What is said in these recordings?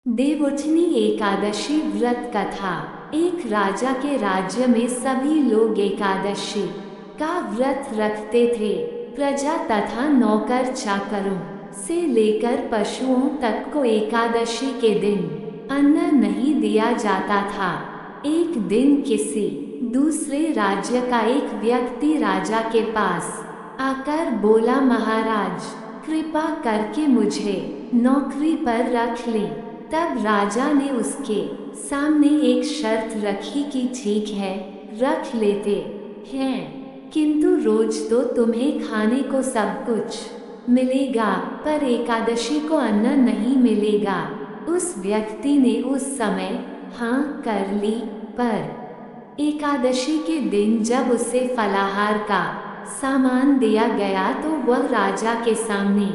देवउठनी एकादशी व्रत कथा। एक राजा के राज्य में सभी लोग एकादशी का व्रत रखते थे। प्रजा तथा नौकर चाकरों से लेकर पशुओं तक को एकादशी के दिन अन्न नहीं दिया जाता था। एक दिन किसी दूसरे राज्य का एक व्यक्ति राजा के पास आकर बोला, महाराज कृपा करके मुझे नौकरी पर रख लें। तब राजा ने उसके सामने एक शर्त रखी कि ठीक है, रख लेते हैं, किंतु रोज तो तुम्हें खाने को सब कुछ मिलेगा, पर एकादशी को अन्न नहीं मिलेगा। उस व्यक्ति ने उस समय हाँ कर ली, पर एकादशी के दिन जब उसे फलाहार का सामान दिया गया तो वह राजा के सामने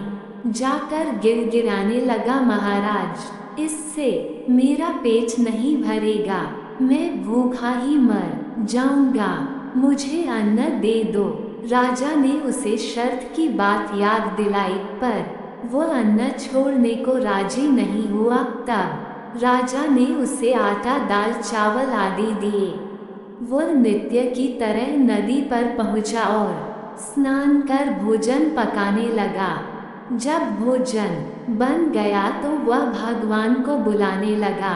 जाकर गिड़गिड़ाने लगा, महाराज इससे मेरा पेट नहीं भरेगा, मैं भूखा ही मर जाऊंगा, मुझे अन्न दे दो। राजा ने उसे शर्त की बात याद दिलाई, पर वह अन्न छोड़ने को राजी नहीं हुआ। तब राजा ने उसे आटा, दाल, चावल आदि दिए। वह नित्य की तरह नदी पर पहुंचा और स्नान कर भोजन पकाने लगा। जब भोजन बन गया तो वह भगवान को बुलाने लगा,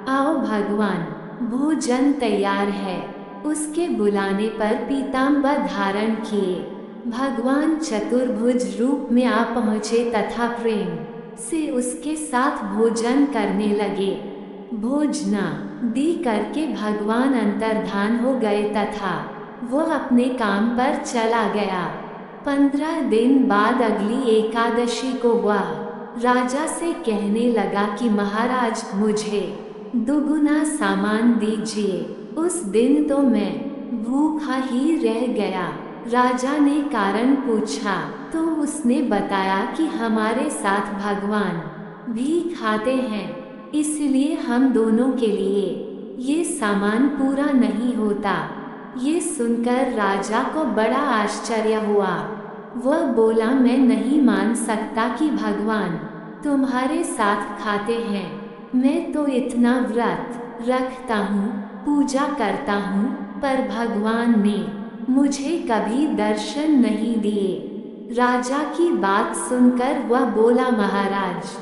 आओ भगवान, भोजन तैयार है। उसके बुलाने पर पीताम्बर धारण किए भगवान चतुर्भुज रूप में आ पहुँचे तथा प्रेम से उसके साथ भोजन करने लगे। भोजना दी करके भगवान अंतर्धान हो गए तथा वह अपने काम पर चला गया। 15 दिन बाद अगली एकादशी को वह राजा से कहने लगा कि महाराज मुझे दुगुना सामान दीजिए। उस दिन तो मैं भूखा ही रह गया। राजा ने कारण पूछा तो उसने बताया कि हमारे साथ भगवान भी खाते हैं, इसलिए हम दोनों के लिए ये सामान पूरा नहीं होता। ये सुनकर राजा को बड़ा आश्चर्य हुआ। वह बोला, मैं नहीं मान सकता कि भगवान तुम्हारे साथ खाते हैं। मैं तो इतना व्रत रखता हूँ, पूजा करता हूँ, पर भगवान ने मुझे कभी दर्शन नहीं दिए। राजा की बात सुनकर वह बोला, महाराज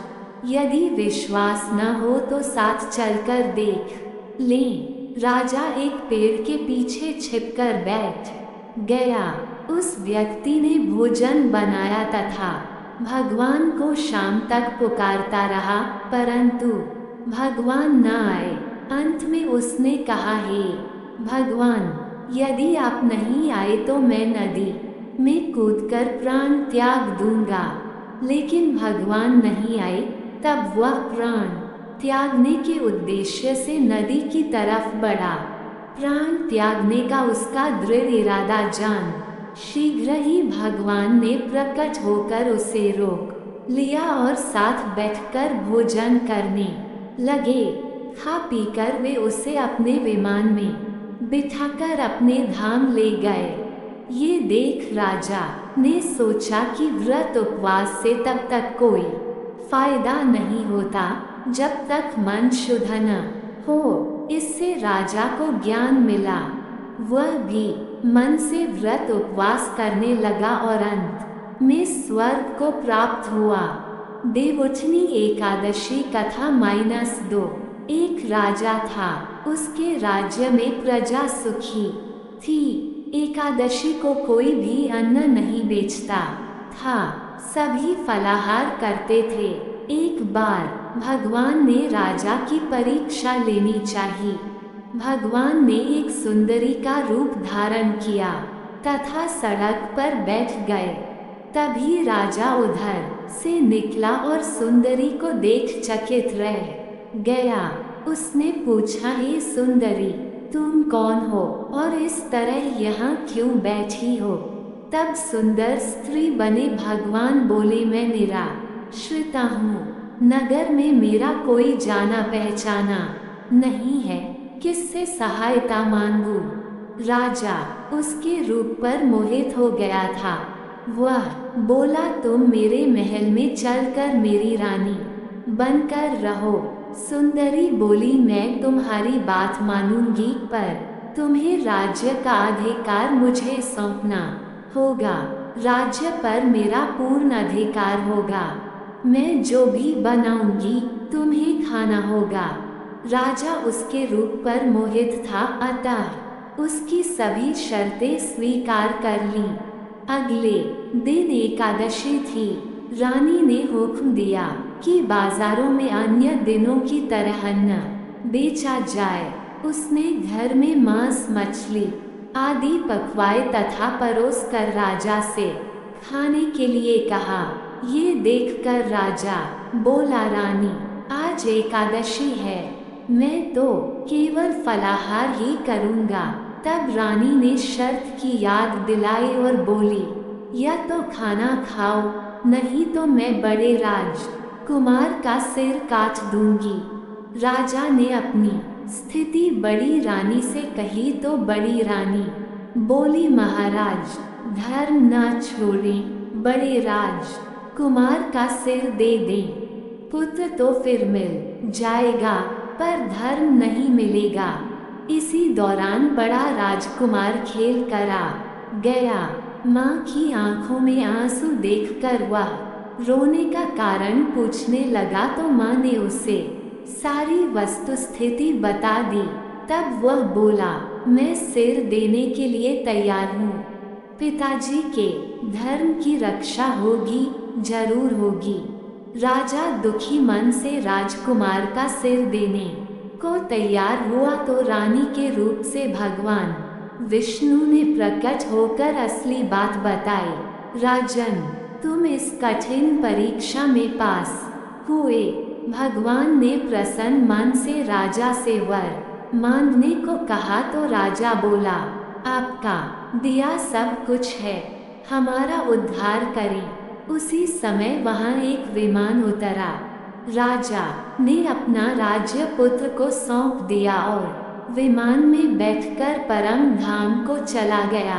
यदि विश्वास न हो तो साथ चलकर देख लें। राजा एक पेड़ के पीछे छिपकर बैठ गया। उस व्यक्ति ने भोजन बनाया तथा भगवान को शाम तक पुकारता रहा, परंतु भगवान न आए। अंत में उसने कहा, हे भगवान, यदि आप नहीं आए तो मैं नदी में कूदकर प्राण त्याग दूंगा। लेकिन भगवान नहीं आए। तब वह प्राण त्यागने के उद्देश्य से नदी की तरफ बढ़ा। प्राण त्यागने का उसका दृढ़ इरादा जान शीघ्र ही भगवान ने प्रकट होकर उसे रोक लिया और साथ बैठकर भोजन करने लगे। खा पीकर वे उसे अपने विमान में बिठाकर अपने धाम ले गए। ये देख राजा ने सोचा कि व्रत उपवास से तब तक कोई फायदा नहीं होता जब तक मन शुद्ध न हो। इससे राजा को ज्ञान मिला। वह भी मन से व्रत उपवास करने लगा और अंत में स्वर्ग को प्राप्त हुआ। देवउठनी एकादशी कथा -2। एक राजा था, उसके राज्य में प्रजा सुखी थी। एकादशी को कोई भी अन्न नहीं बेचता था, सभी फलाहार करते थे। एक बार भगवान ने राजा की परीक्षा लेनी चाहिए। भगवान ने एक सुंदरी का रूप धारण किया तथा सड़क पर बैठ गए। तभी राजा उधर से निकला और सुंदरी को देख चकित रह गया। उसने पूछा, हे सुंदरी, तुम कौन हो और इस तरह यहाँ क्यों बैठी हो? तब सुंदर स्त्री बने भगवान बोले, मैं निराश्रिता हूँ, नगर में मेरा कोई जाना पहचाना नहीं है, किससे सहायता मांगू? राजा उसके रूप पर मोहित हो गया था। वह बोला, तुम मेरे महल में चलकर मेरी रानी बनकर रहो। सुंदरी बोली, मैं तुम्हारी बात मानूंगी, पर तुम्हें राज्य का अधिकार मुझे सौंपना होगा। राज्य पर मेरा पूर्ण अधिकार होगा। मैं जो भी बनाऊंगी तुम्हें खाना होगा। राजा उसके रूप पर मोहित था, अतः उसकी सभी शर्तें स्वीकार कर लीं। अगले दिन एकादशी थी। रानी ने हुक्म दिया कि बाजारों में अन्य दिनों की तरह अन्न बेचा जाए। उसने घर में मांस, मछली आदि पकवाए तथा परोस कर राजा से खाने के लिए कहा। ये देखकर राजा बोला, रानी, आज एकादशी है, मैं तो केवल फलाहार ही करूँगा। तब रानी ने शर्त की याद दिलाई और बोली, या तो खाना खाओ, नहीं तो मैं बड़े राजकुमार का सिर काट दूंगी। राजा ने अपनी स्थिति बड़ी रानी से कही तो बड़ी रानी बोली, महाराज, धर्म न छोड़ें, बड़े राजकुमार का सिर दे दें। पुत्र तो फिर मिल जाएगा, पर धर्म नहीं मिलेगा। इसी दौरान बड़ा राजकुमार खेल कर आ गया। माँ की आंखों में आंसू देखकर वह रोने का कारण पूछने लगा तो माँ ने उसे सारी वस्तुस्थिति बता दी। तब वह बोला, मैं सिर देने के लिए तैयार हूँ। पिताजी के धर्म की रक्षा होगी, जरूर होगी। राजा दुखी मन से राजकुमार का सिर देने को तैयार हुआ तो रानी के रूप से भगवान विष्णु ने प्रकट होकर असली बात बताई। राजन, तुम इस कठिन परीक्षा में पास हुए। भगवान ने प्रसन्न मन से राजा से वर मांगने को कहा तो राजा बोला, आपका दिया सब कुछ है, हमारा उद्धार करें। उसी समय वहां एक विमान उतरा। राजा ने अपना राज्य पुत्र को सौंप दिया और विमान में बैठकर परम धाम को चला गया।